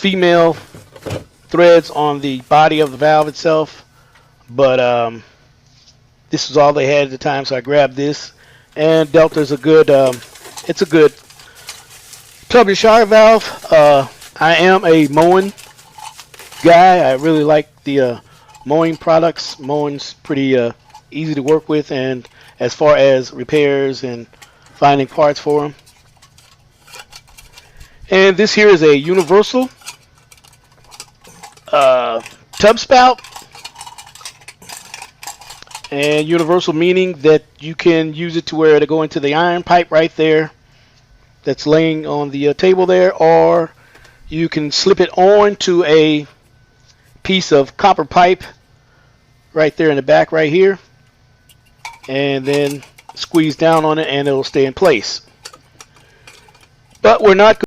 female threads on the body of the valve itself, but this was all they had at the time, so I grabbed this. And Delta's a good, it's a good tub and shower valve. I am a mowing guy. I really like the mowing products. Mowing's pretty easy to work with, and as far as repairs and finding parts for them. And this here is a universal tub spout. And universal meaning that you can use it to where to go into the iron pipe right there that's laying on the table there, or you can slip it on to a piece of copper pipe right there in the back right here, and then squeeze down on it and it'll stay in place. But we're not